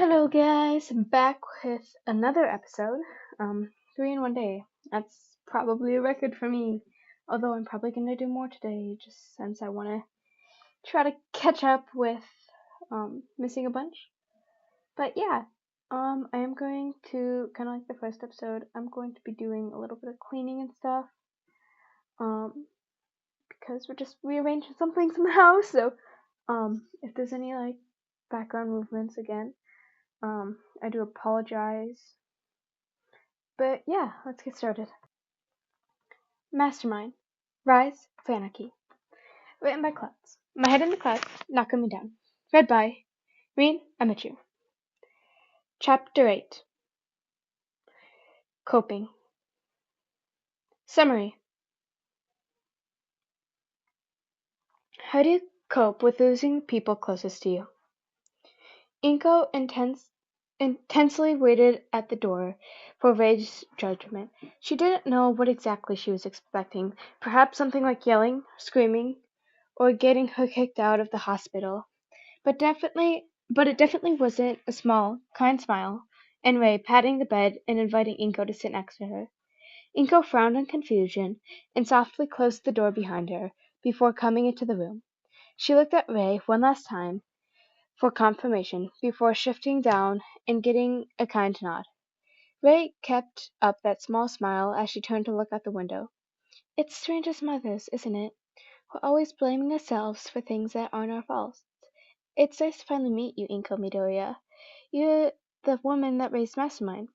Hello guys, I'm back with another episode. 3 in 1 day. That's probably a record for me. Although I'm probably gonna do more today, just since I wanna try to catch up with missing a bunch. But yeah, I am going to kinda like the first episode, I'm going to be doing a little bit of cleaning and stuff. Because we're just rearranging some things in the house, so if there's any like background movements again, I do apologize. But yeah, let's get started. Mastermind Rise of Anarchy. Written by Clouds. My head in the clouds, not coming down. Read by MHA. Chapter 8. Coping. Summary. How do you cope with losing people closest to you? Inko intensely waited at the door for Ray's judgment. She didn't know what exactly she was expecting. Perhaps something like yelling, screaming, or getting her kicked out of the hospital. But it definitely wasn't a small, kind smile, and Ray patting the bed and inviting Inko to sit next to her. Inko frowned in confusion and softly closed the door behind her before coming into the room. She looked at Ray one last time for confirmation before shifting down and getting a kind nod. Ray kept up that small smile as she turned to look out the window. It's strange as mothers, isn't it? We're always blaming ourselves for things that aren't our fault. It's nice to finally meet you, Inko Midoriya. You're the woman that raised Mastermind.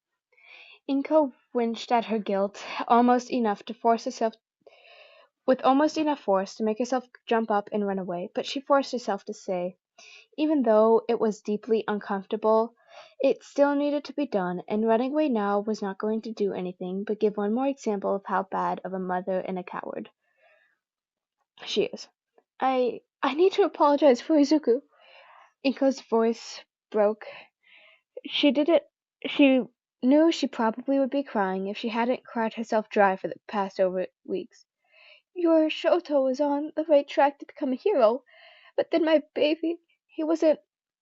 Inko winced at her guilt, almost enough force to make herself jump up and run away, but she forced herself to stay. Even though it was deeply uncomfortable, it still needed to be done, and running away now was not going to do anything but give one more example of how bad of a mother and a coward she is. I need to apologize for Izuku. Inko's voice broke. She did it. She knew she probably would be crying if she hadn't cried herself dry for the past over weeks. Your Shoto was on the right track to become a hero, but then my baby, he wasn't.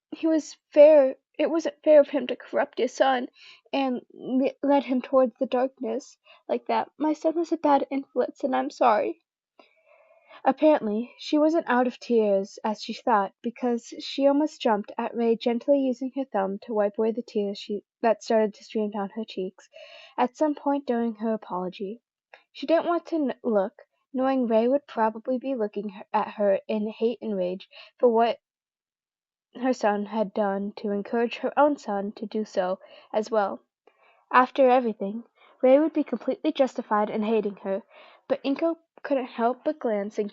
He was fair. It wasn't fair of him to corrupt your son and lead him towards the darkness like that. My son was a bad influence, and I'm sorry. Apparently, she wasn't out of tears, as she thought, because she almost jumped at Ray gently using her thumb to wipe away the tears that started to stream down her cheeks at some point during her apology. She didn't want to look, knowing Ray would probably be looking at her in hate and rage for what her son had done to encourage her own son to do so as well. After everything, Ray would be completely justified in hating her, but Inko couldn't help but glance in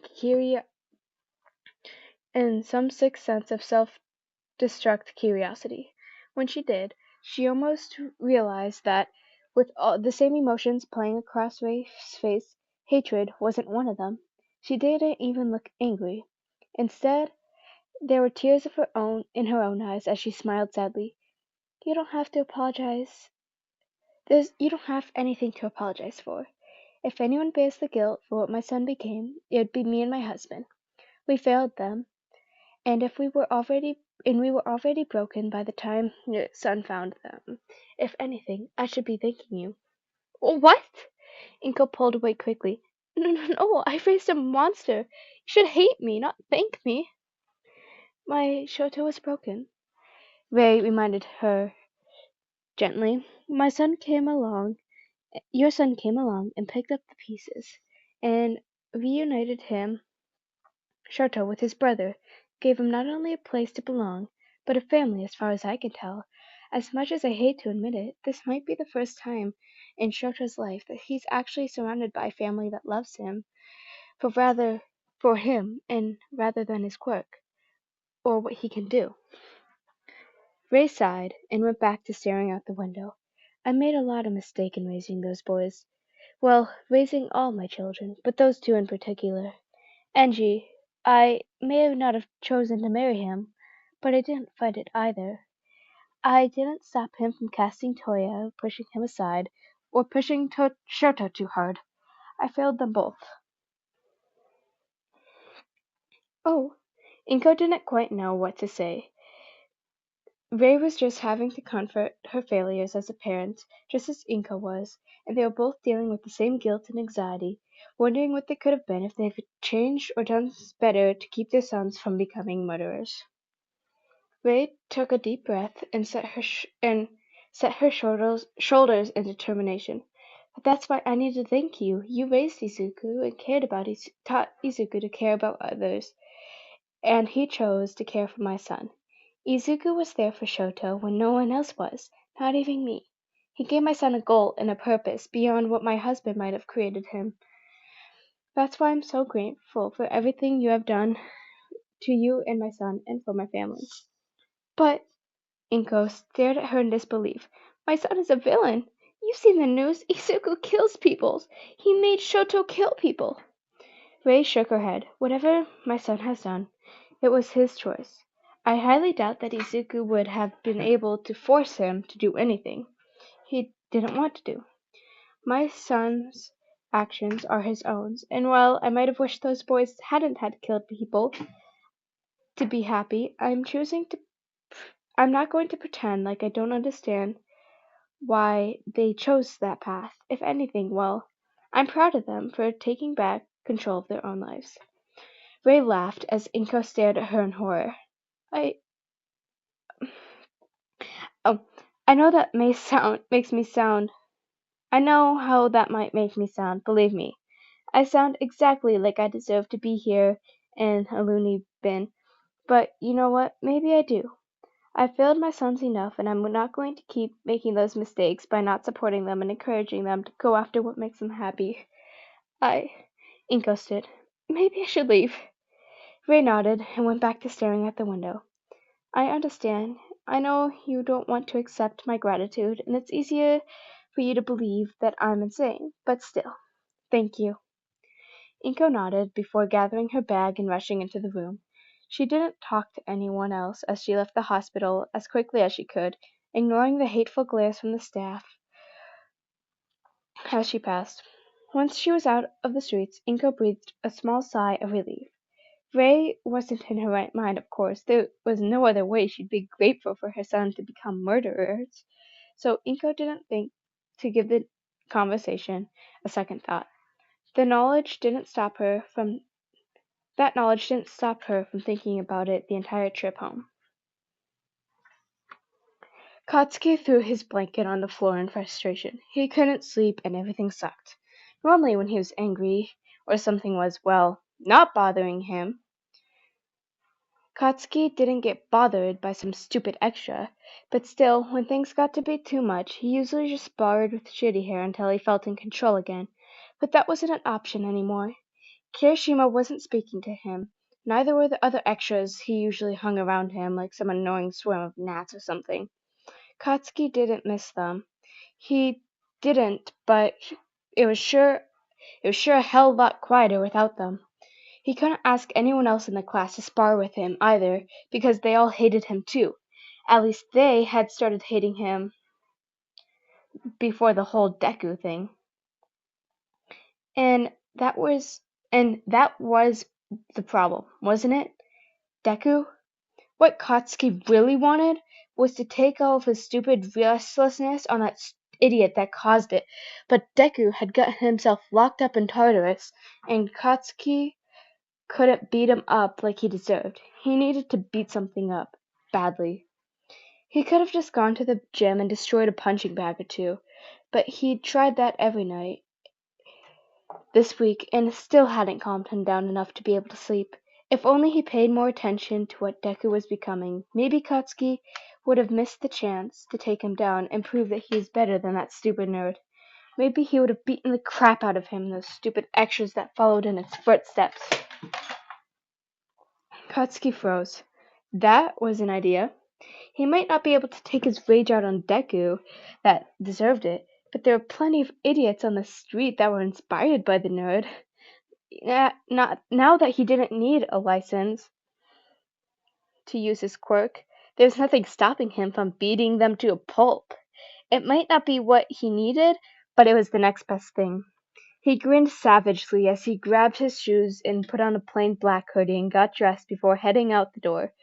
some sick sense of self-destruct curiosity. When she did, she almost realized that, with all the same emotions playing across Ray's face, hatred wasn't one of them. She didn't even look angry. Instead, there were tears of her own in her own eyes as she smiled sadly. You don't have to apologize. You don't have anything to apologize for. If anyone bears the guilt for what my son became, it would be me and my husband. We failed them, and we were already broken by the time your son found them. If anything, I should be thanking you. What? Inko pulled away quickly. No, I raised a monster. You should hate me, not thank me. My Shoto was broken, Ray reminded her gently. Your son came along and picked up the pieces, and reunited him, Shoto, with his brother, gave him not only a place to belong, but a family as far as I can tell. As much as I hate to admit it, this might be the first time in Shoto's life that he's actually surrounded by a family that loves him, for him and rather than his quirk, or what he can do. Ray sighed and went back to staring out the window. I made a lot of mistake in raising those boys. Well, raising all my children, but those two in particular. Angie, I may not have chosen to marry him, but I didn't fight it either. I didn't stop him from casting Toya, pushing him aside, or pushing Shoto too hard. I failed them both. Oh, Inko didn't quite know what to say. Ray was just having to comfort her failures as a parent, just as Inka was, and they were both dealing with the same guilt and anxiety, wondering what they could have been if they had changed or done better to keep their sons from becoming murderers. Ray took a deep breath and set her shoulders in determination. But that's why I need to thank you. You raised Izuku and taught Izuku to care about others, and he chose to care for my son. Izuku was there for Shoto when no one else was, not even me. He gave my son a goal and a purpose beyond what my husband might have created him. That's why I'm so grateful for everything you have done to you and my son and for my family. But Inko stared at her in disbelief. My son is a villain. You've seen the news. Izuku kills people. He made Shoto kill people. Ray shook her head. Whatever my son has done, it was his choice. I highly doubt that Izuku would have been able to force him to do anything he didn't want to do. My son's actions are his own, and while I might have wished those boys hadn't had killed people to be happy, I'm not going to pretend like I don't understand why they chose that path. If anything, well, I'm proud of them for taking back control of their own lives. Ray laughed as Inko stared at her in horror. I oh, I know that makes me sound. I know how that might make me sound. Believe me, I sound exactly like I deserve to be here in a loony bin. But you know what? Maybe I do. I've failed my sons enough, and I'm not going to keep making those mistakes by not supporting them and encouraging them to go after what makes them happy. Inko stood. Maybe I should leave. Ray nodded and went back to staring at the window. I understand. I know you don't want to accept my gratitude, and it's easier for you to believe that I'm insane, but still, thank you. Inko nodded before gathering her bag and rushing into the room. She didn't talk to anyone else as she left the hospital as quickly as she could, ignoring the hateful glares from the staff as she passed. Once she was out of the streets, Inko breathed a small sigh of relief. Ray wasn't in her right mind, of course. There was no other way she'd be grateful for her son to become murderers. So Inko didn't think to give the conversation a second thought. That knowledge didn't stop her from thinking about it the entire trip home. Katsuki threw his blanket on the floor in frustration. He couldn't sleep and everything sucked. Normally when he was angry or something was, well, not bothering him, Katsuki didn't get bothered by some stupid extra, but still, when things got to be too much, he usually just sparred with Shitty Hair until he felt in control again. But that wasn't an option anymore. Kirishima wasn't speaking to him. Neither were the other extras he usually hung around him, like some annoying swarm of gnats or something. Katsuki didn't miss them. He didn't, but it was sure a hell lot quieter without them. He couldn't ask anyone else in the class to spar with him, either, because they all hated him too. At least they had started hating him before the whole deku thing. And that was the problem, wasn't it? Deku? What Katsuki really wanted was to take all of his stupid restlessness on that idiot that caused it. But Deku had gotten himself locked up in Tartarus, and Katsuki couldn't beat him up like he deserved. He needed to beat something up. Badly. He could have just gone to the gym and destroyed a punching bag or two, but he'd tried that every night this week and still hadn't calmed him down enough to be able to sleep. If only he paid more attention to what Deku was becoming, maybe Katsuki would have missed the chance to take him down and prove that he was better than that stupid nerd. Maybe he would have beaten the crap out of him and those stupid extras that followed in his footsteps. Katsuki froze. That was an idea. He might not be able to take his rage out on Deku, that deserved it, but there were plenty of idiots on the street that were inspired by the nerd. Not now that he didn't need a license to use his quirk, there was nothing stopping him from beating them to a pulp. It might not be what he needed, but it was the next best thing. He grinned savagely as he grabbed his shoes and put on a plain black hoodie and got dressed before heading out the door.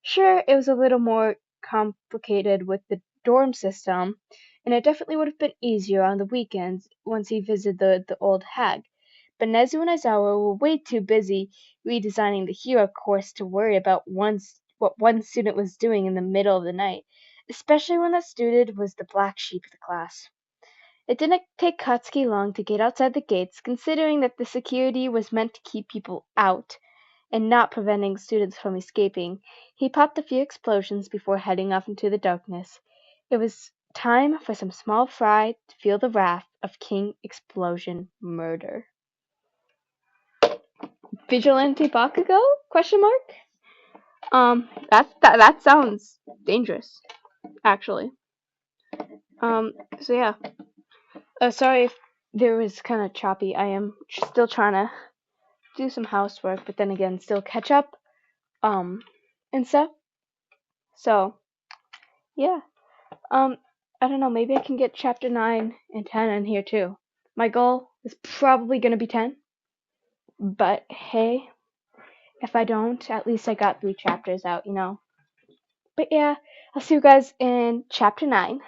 Sure, it was a little more complicated with the dorm system, and it definitely would have been easier on the weekends once he visited the old hag. But Nezu and Aizawa were way too busy redesigning the hero course to worry about what one student was doing in the middle of the night, especially when that student was the black sheep of the class. It didn't take Katsuki long to get outside the gates, considering that the security was meant to keep people out and not preventing students from escaping. He popped a few explosions before heading off into the darkness. It was time for some small fry to feel the wrath of King Explosion Murder. Vigilante Bakugo? Question mark? That sounds dangerous, actually. So yeah. Sorry if there was kind of choppy. I am still trying to do some housework, but then again, still catch up, and stuff. So, yeah. I don't know, maybe I can get chapter 9 and 10 in here too. My goal is probably gonna be 10, but hey, if I don't, at least I got 3 chapters out, you know? But yeah, I'll see you guys in chapter 9.